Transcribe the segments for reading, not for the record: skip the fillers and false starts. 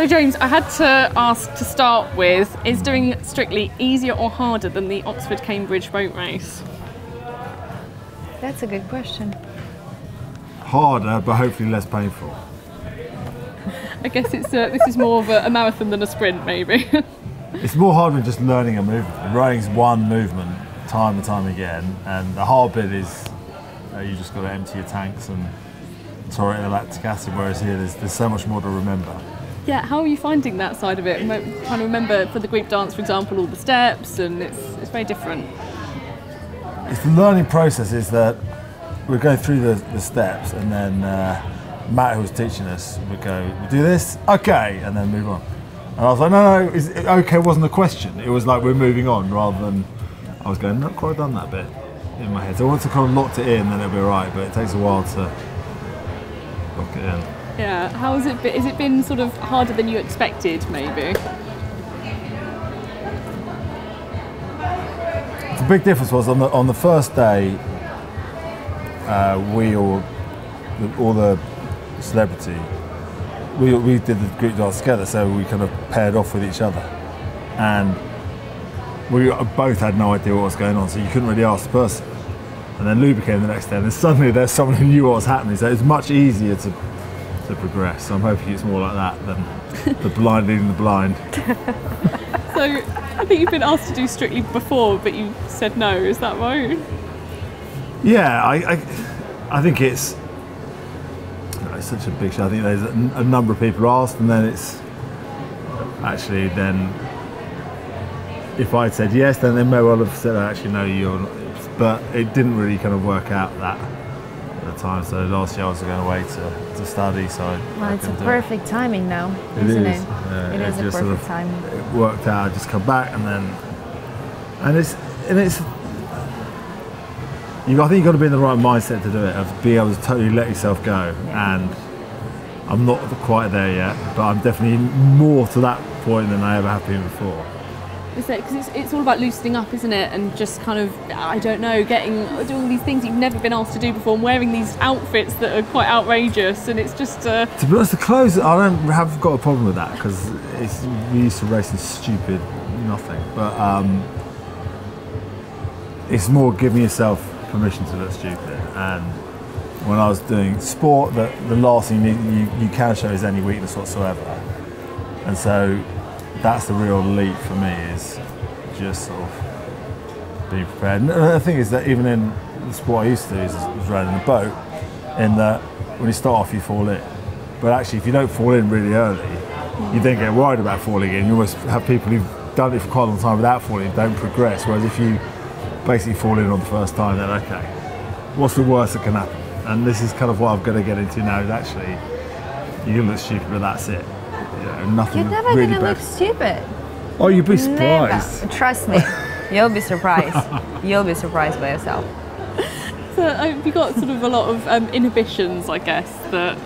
So James, I had to ask to start with, is doing Strictly easier or harder than the Oxford-Cambridge boat race? That's a good question. Harder, but hopefully less painful. I guess this is more of a marathon than a sprint, maybe. It's more hard than just learning a movement. Rowing's one movement, time and time again, and the hard bit is you just got to empty your tanks and tolerate the lactic acid, whereas here there's so much more to remember. Yeah, how are you finding that side of it? I'm trying to remember for the group dance, for example, all the steps, and it's very different. It's the learning process is that we're going through the steps, and then Matt, who was teaching us, would go, "We do this, okay," and then move on. And I was like, no, okay wasn't a question. It was like we're moving on, rather than I was going, not quite done that bit in my head. So once I kind of locked it in, then it'll be all right, but it takes a while to lock it in. Yeah, how has it been? Has it been sort of harder than you expected, maybe? The big difference was on the first day, all the celebrity, we did the group dance together, so we kind of paired off with each other, and we both had no idea what was going on, so you couldn't really ask the person. And then Luba came the next day, and then suddenly there's someone who knew what was happening, so it's much easier to progress. So I'm hoping it's more like that than the blind leading the blind. So I think you've been asked to do Strictly before, but you said no. Is that right? Yeah, I think it's such a big show. I think there's a number of people asked, and then it's actually then if I'd said yes, then they may well have said, actually no, you're not. But it didn't really kind of work out that at the time. So last year I was going away to study, so well, it's a perfect timing now, isn't it? It is a perfect time. It worked out. I just come back, and it's. I think you've got to be in the right mindset to do it, of be able to totally let yourself go. And I'm not quite there yet, but I'm definitely more to that point than I ever have been before. Is it? Because it's all about loosening up, isn't it? And just kind of, I don't know, doing all these things you've never been asked to do before, and wearing these outfits that are quite outrageous, and it's just... To be honest, the clothes, I don't have got a problem with that, because we used to race in stupid nothing. But it's more giving yourself permission to look stupid. And when I was doing sport, the last thing you can show is any weakness whatsoever. And so that's the real leap for me, is just sort of being prepared. And the thing is that even in the sport I used to do is rowing in a boat, in that when you start off you fall in. But actually if you don't fall in really early, you then get worried about falling in. You almost have people who've done it for quite a long time without falling, don't progress. Whereas if you basically fall in on the first time, then okay, what's the worst that can happen? And this is kind of what I'm going to get into now, is actually you can look stupid, but that's it. You know, nothing. You're never really going to look stupid. Oh, you'd be surprised. Never. Trust me, you'll be surprised. You'll be surprised by yourself. So you've got sort of a lot of inhibitions, I guess, that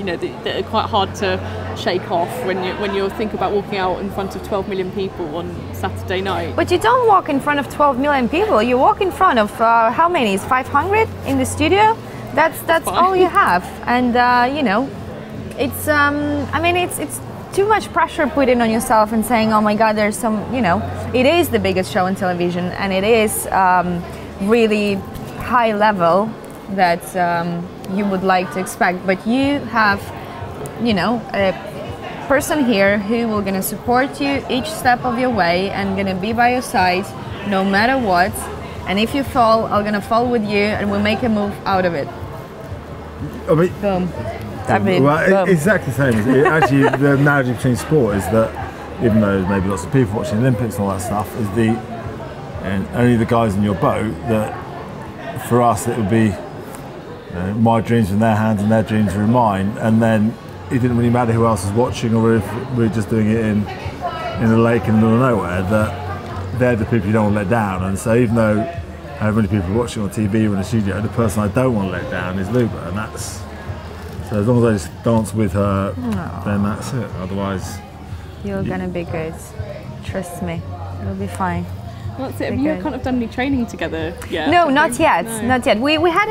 that are quite hard to shake off when you think about walking out in front of 12 million people on Saturday night. But you don't walk in front of 12 million people. You walk in front of how many? Is 500 in the studio? That's all you have, and it's it's too much pressure put in on yourself and saying, oh my God, there's some, it is the biggest show on television, and it is really high level that you would like to expect, but you have, a person here who will gonna support you each step of your way and gonna be by your side no matter what. And if you fall, I'm gonna fall with you, and we'll make a move out of it. I mean, boom. Well, exactly the same. Actually, the analogy between sport is that even though there's maybe lots of people watching the Olympics and all that stuff, is and only the guys in your boat, that for us it would be my dreams were in their hands and their dreams were in mine, and then it didn't really matter who else was watching, or if we're just doing it in a lake in the middle of nowhere, that they're the people you don't want to let down. And so even though however many people are watching on TV or in the studio, the person I don't want to let down is Luba, and that's, so as long as I just dance with her, then that's it. Otherwise, you're gonna be good. Trust me, you'll be fine. Well, that's it. Have you kind of done any training together yet? No, not yet. No. Not yet. We had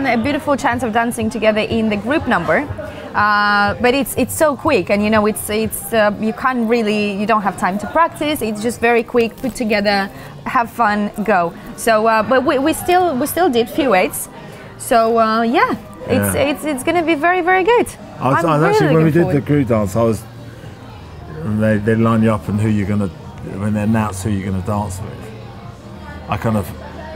a beautiful chance of dancing together in the group number, But it's so quick, and you know it's you can't really, you don't have time to practice. It's just very quick, put together, have fun, go. So but we still did few weights. So yeah, it's going to be very, very good. I was actually, when we did the group dance, they line you up and when they announce who you're going to dance with. I kind of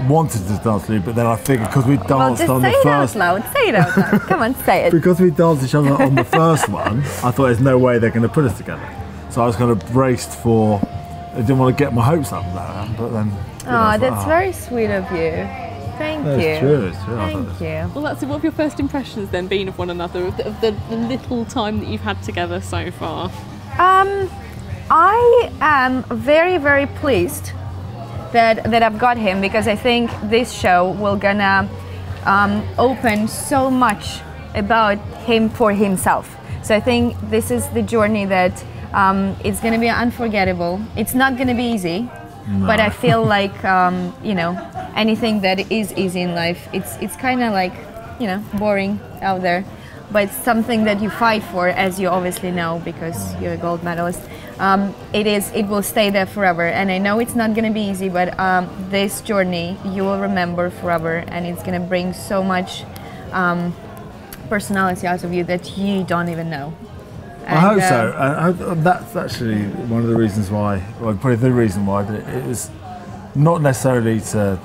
wanted to dance with you, but then I figured because we danced on the first. Say it out loud. Come on, say it. Because we danced each other on the first one, I thought there's no way they're going to put us together. So I was kind of braced for. I didn't want to get my hopes up about that, but then. Oh, that's very sweet of you. Thank you. It's true. Thank you. Well, that's it. What have your first impressions then been of one another, of the little time that you've had together so far? I am very, very pleased that I've got him, because I think this show will gonna open so much about him for himself. So I think this is the journey that it's gonna be unforgettable. It's not gonna be easy. No. But I feel like you know, anything that is easy in life, it's kind of like, you know, boring out there. But something that you fight for, as you obviously know, because you're a gold medalist. It will stay there forever. And I know it's not going to be easy, but this journey you will remember forever, and it's going to bring so much personality out of you that you don't even know. And, I hope so. That's actually one of the reasons why, well, probably the reason why, that it was not necessarily to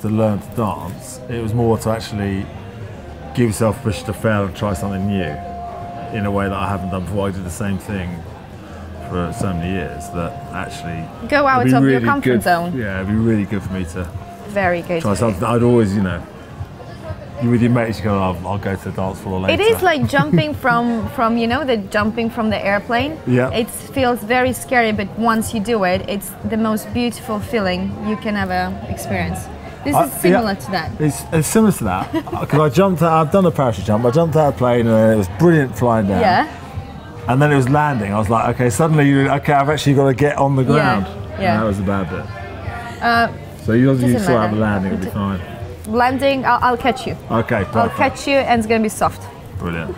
learn to dance. It was more to actually give yourself permission to fail and try something new in a way that I haven't done before. I did the same thing for so many years, that actually go out of your comfort zone. Yeah, it'd be really good for me to try something. I'd always, you know, you with your mates, you go, I'll go to the dance floor later. It is like jumping from you know, jumping from the airplane. Yeah. It feels very scary, but once you do it, it's the most beautiful feeling you can ever experience. This is similar to that. It's similar to that, because I've done a parachute jump, I jumped out of a plane and it was brilliant flying down. Yeah. And then it was landing. I was like, okay, suddenly, I've actually got to get on the ground. Yeah. And that was the bad bit. So you sort out the landing, it'll be fine. Landing, I'll catch you. Okay, perfect. I'll catch you, and it's going to be soft. Brilliant.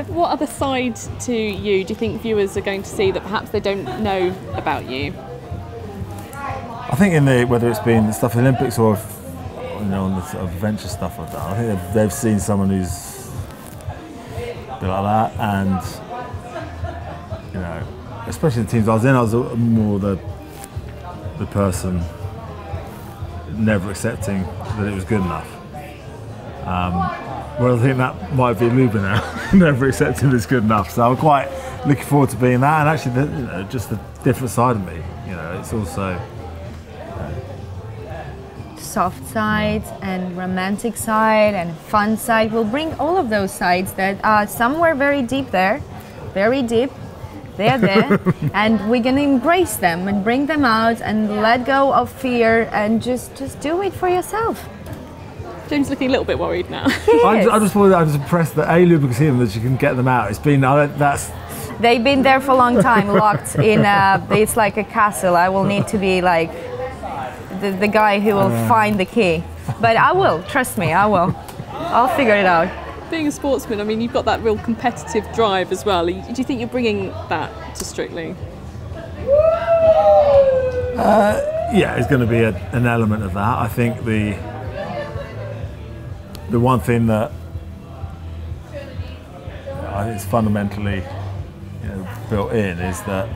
What other side to you do you think viewers are going to see that perhaps they don't know about you? I think whether it's been the stuff in the Olympics or, you know, on the sort of adventure stuff I've done, I think they've seen someone who's a bit like that, and you know, especially the teams I was in, I was more the person never accepting that it was good enough. Well, I think that might be Luba now, never accepting that it's good enough. So I'm quite looking forward to being that, and actually, you know, just the different side of me. You know, it's also soft side and romantic side and fun side. We'll bring all of those sides that are somewhere very deep there, very deep. They're there, and we're gonna embrace them and bring them out and let go of fear and just do it for yourself. James looking a little bit worried now. I just was impressed that Luba could see them, that she can get them out. It's been they've been there for a long time, locked in. It's like a castle. I will need to be like the guy who will find the key, but I will. Trust me, I will. I'll figure it out. Being a sportsman, I mean, you've got that real competitive drive as well. Do you think you're bringing that to Strictly? Yeah, it's going to be an element of that. I think the one thing that I think is fundamentally, you know, built in is that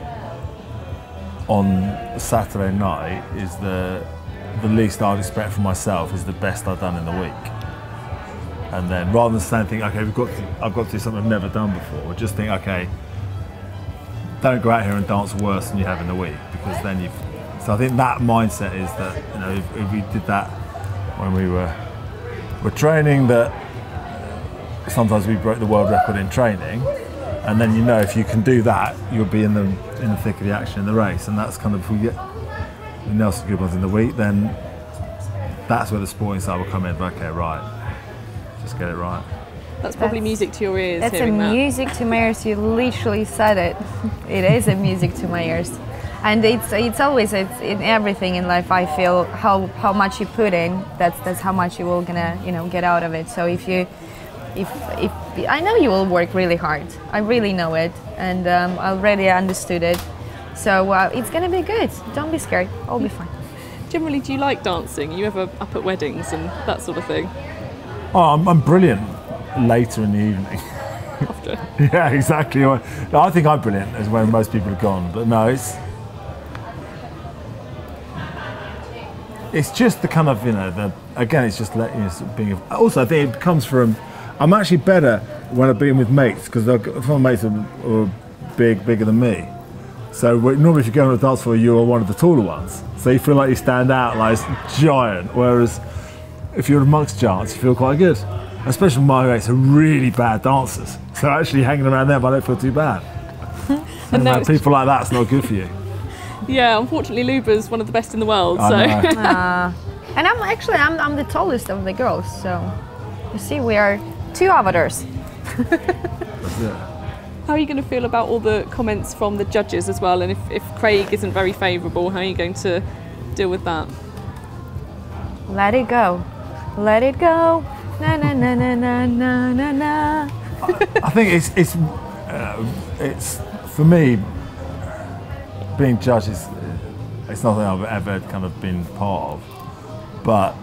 on Saturday night is the least I'd expect from myself is the best I've done in the week. And then rather than saying, okay, I've got to do something I've never done before, just think, okay, don't go out here and dance worse than you have in the week, because then so I think that mindset is that, you know, if we did that when we were training, that sometimes we broke the world record in training, and then, you know, if you can do that, you'll be in the thick of the action in the race. And that's kind of, if we get the Nelson good ones in the week, then that's where the sporting side will come in. Okay, right. Just get it right. That's probably music to your ears. That's music to my ears. You literally said it. It is a music to my ears, and it's always in everything in life. I feel how much you put in, that's how much you will gonna, you know, get out of it. So if you if I know you will work really hard. I really know it, and I already understood it. So it's gonna be good. Don't be scared. I'll be fine. Generally, do you like dancing? Are you ever up at weddings and that sort of thing? Oh, I'm brilliant later in the evening. Often. Yeah, exactly. I think I'm brilliant as when most people are gone, but no, it's just the kind of, again, it's just being. Also, I think it comes from. I'm actually better when I've been with mates because my mates are bigger than me. So normally, if you go on a dance floor, you are one of the taller ones. So you feel like you stand out like giant. Whereas if you're amongst giants, you feel quite good. Especially my mates are really bad dancers. So actually hanging around them, I don't feel too bad. And people like that's not good for you. Yeah, unfortunately, Luba's one of the best in the world. I know. And I'm the tallest of the girls. So you see, we are two avatars. That's it. How are you going to feel about all the comments from the judges as well? And if Craig isn't very favourable, how are you going to deal with that? Let it go. Let it go. Na na na na na na na na. I think it's for me, being judged is it's nothing I've ever kind of been part of, but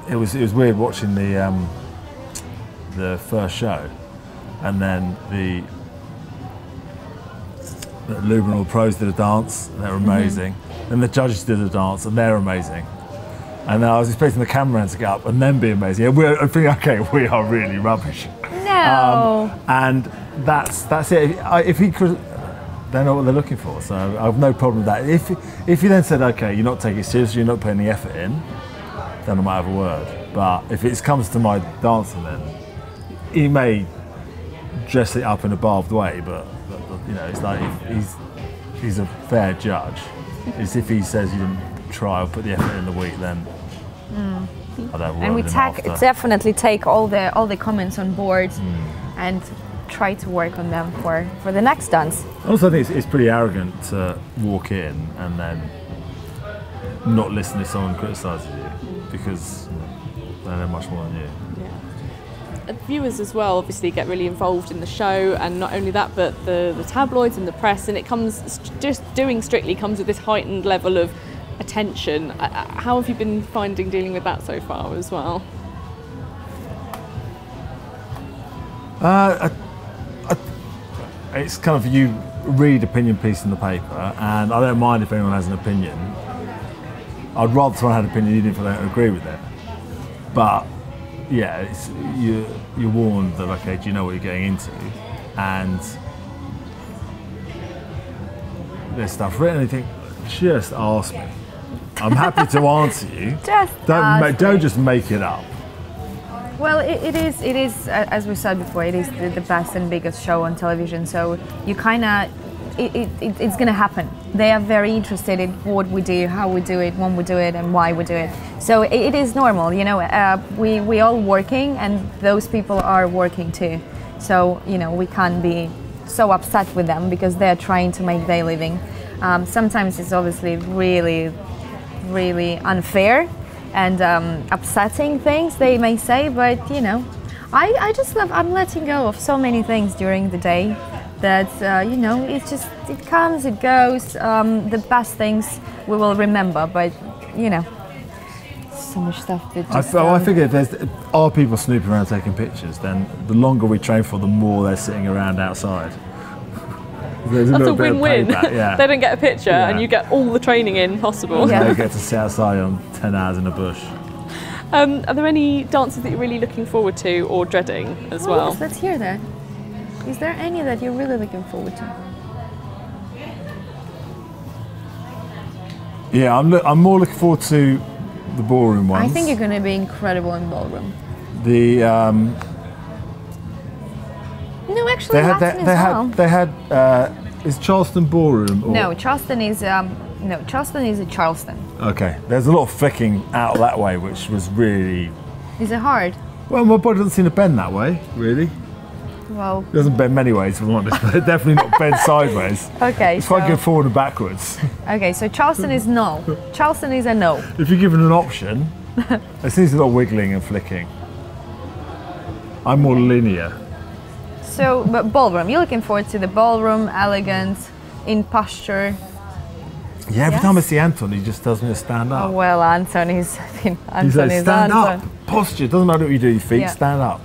it was weird watching the first show, and then the Luba and all the pros did a dance, and they're amazing. Then the judges did a dance, and they're amazing. And I was expecting the cameraman to get up and then be amazing. I think, okay, we are really rubbish. No. And that's it. If he could, they know what they're looking for. So I have no problem with that. If you then said, okay, you're not taking it seriously, you're not putting the effort in, then I might have a word. But if it comes to my dancing, then he may dress it up in a barbed way, but it's like he's a fair judge. It's if he says you didn't try or put the effort in the week, then I don't worry. And we definitely take all the comments on board and try to work on them for the next dance. Also, I think it's pretty arrogant to walk in and then not listen if someone criticises you because they know much more than you. Viewers as well obviously get really involved in the show, and not only that, but the tabloids and the press, and it comes just doing Strictly comes with this heightened level of attention. How have you been finding dealing with that so far as well? It's kind of, you read opinion piece in the paper, and I don't mind if anyone has an opinion. I'd rather someone had an opinion even if I don't agree with it. But yeah, you're warned that, okay, do you know what you're getting into? And there's stuff written and you think, just ask me. I'm happy to answer you. Don't just make it up. Well, it is as we said before, it is the best and biggest show on television. So you kind of, it's going to happen. They are very interested in what we do, how we do it, when we do it, and why we do it. So it is normal, we all working, and those people are working too. So we can't be so upset with them because they're trying to make their living. Sometimes it's obviously really, really unfair and upsetting things they may say, but I just love, I'm letting go of so many things during the day that it's just, it comes, it goes. The best things we will remember, but so much stuff that just, I figure if are people snooping around taking pictures, then the longer we train for, the more they're sitting around outside. That's a win-win. Yeah. They don't get a picture, and you get all the training in possible. Yeah. They get to sit outside on 10 hours in a bush. Are there any dances that you're really looking forward to or dreading as well? Yes, let's hear that. Is there any that you're really looking forward to? Yeah, I'm more looking forward to the ballroom ones. I think you're going to be incredible in ballroom. No, actually, they had. Is Charleston ballroom? Or? No, Charleston is Charleston. Okay, there's a lot of flicking out that way, which was really. Is it hard? Well, my body doesn't seem to bend that way, really. Well, it doesn't bend many ways, if I'm honest, but it definitely not bend sideways. Okay, it's quite good forward and backwards. Okay, so Charleston is no. Charleston is a no. If you're given an option, It needs a lot of wiggling and flicking. I'm more linear. So, but ballroom, you're looking forward to the ballroom, elegant, in posture. Yeah, every time I see Anton, he just tells me to stand up. Oh, well, Anton is He says, stand up, posture, doesn't matter what you do, your feet, stand up.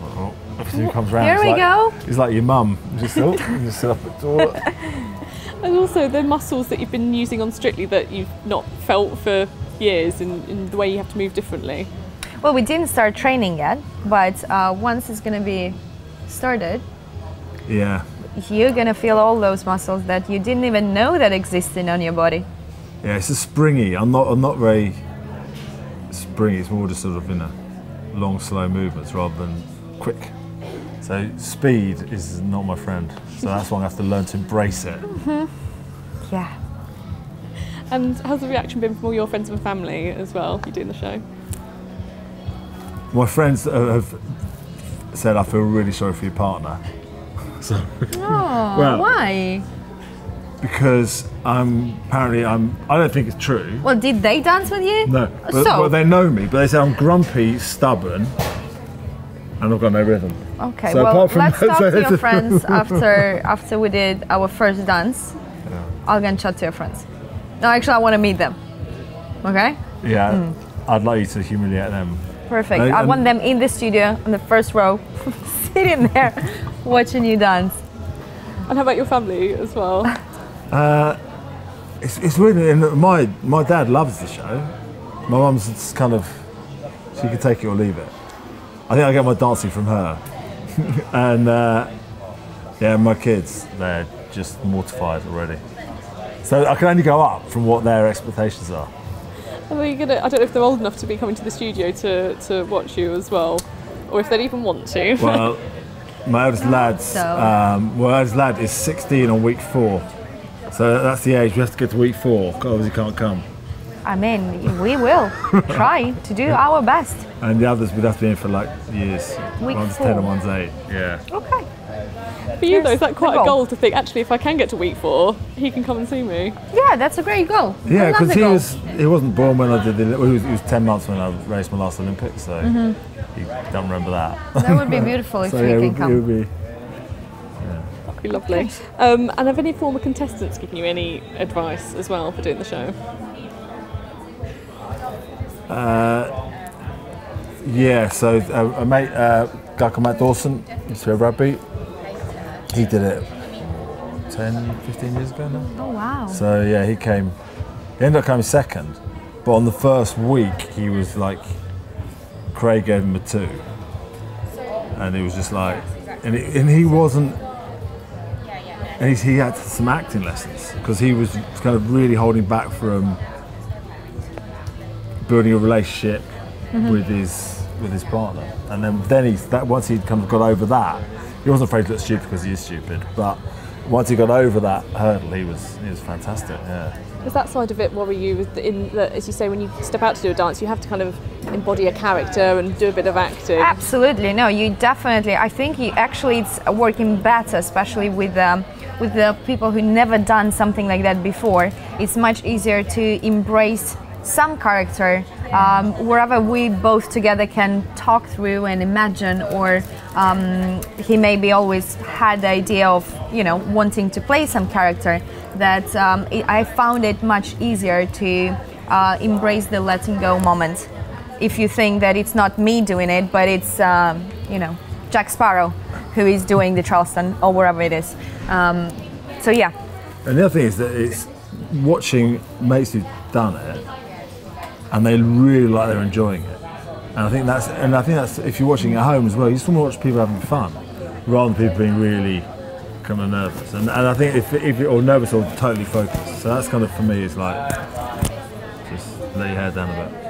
Oh, everything comes round. Here we go. He's like your mum. Just sit up at the door. And also the muscles that you've been using on Strictly that you've not felt for years, and the way you have to move differently. Well, we didn't start training yet, but once it's going to be started, Yeah. you're going to feel all those muscles that you didn't even know that existed on your body. Yeah, it's a springy. I'm not very springy. It's more just sort of long, slow movements rather than quick. So speed is not my friend. So that's why I have to learn to embrace it. Yeah. And how's the reaction been from all your friends and family as well, you doing the show? My friends have said, I feel really sorry for your partner. So, Oh, why? because I don't think it's true. Well, did they dance with you? No, but, So? well, they know me, but they say I'm grumpy, stubborn, and I've got no rhythm. Okay, So well, apart from let's that- talk to your friends after we did our first dance. Yeah. I'll go and chat to your friends. No, actually, I want to meet them. Okay? Yeah, I'd like you to humiliate them. Perfect. And- I and- want them in the studio, on the first row, sitting there, watching you dance. And how about your family as well? It's weird. And my dad loves the show. My mum's just kind of, she can take it or leave it. I think I get my dancing from her. And yeah, my kids, they're just mortified already. So I can only go up from what their expectations are. Are you gonna, I don't know if they're old enough to be coming to the studio to watch you as well, or if they'd even want to. Well, my eldest lad is 16 on week 4. So that's the age we have to get to week 4. Obviously can't come. I mean, we will try to do our best. And the others would have to be in for like years. Week One's 4. 10 and one's 8. Yeah. Okay. For you though, is that quite the a goal. goal to think, actually if I can get to week 4, he can come and see me? Yeah, that's a great goal. Yeah, I love because the goal. he wasn't born when I did he was 10 months when I raced my last Olympics, so he don't remember that. That would be beautiful if So we yeah, can it come. would be. That'd be lovely. And have any former contestants given you any advice as well for doing the show? Yeah, so a mate, a guy called Matt Dawson, used to play rugby. He did it 10, 15 years ago now. Oh, wow. So yeah, he ended up coming second, but on the first week he was like, Craig gave him a 2, and he was just like, and he wasn't, and he had some acting lessons because he was kind of really holding back from building a relationship with his partner, and then once he'd kind of got over that, he wasn't afraid to look stupid because he is stupid, but once he got over that hurdle, he was fantastic. Yeah. Does that side of it worry you, in that, as you say, when you step out to do a dance, you have to kind of embody a character and do a bit of acting? Absolutely, no, you definitely. I think it's working better, especially with the people who never done something like that before. It's much easier to embrace some character wherever we both together can talk through and imagine, or he maybe always had the idea of wanting to play some character, that I found it much easier to embrace the letting go moment. If you think that it's not me doing it, but it's Jack Sparrow who is doing the Charleston or wherever it is. So yeah. And the other thing is that it's watching mates who've done it, and they really like they're enjoying it. And I think that's if you're watching at home as well, you just want to watch people having fun rather than people being really kind of nervous. And I think if you're nervous or totally focused, so that's kind of for me is like just let your hair down a bit.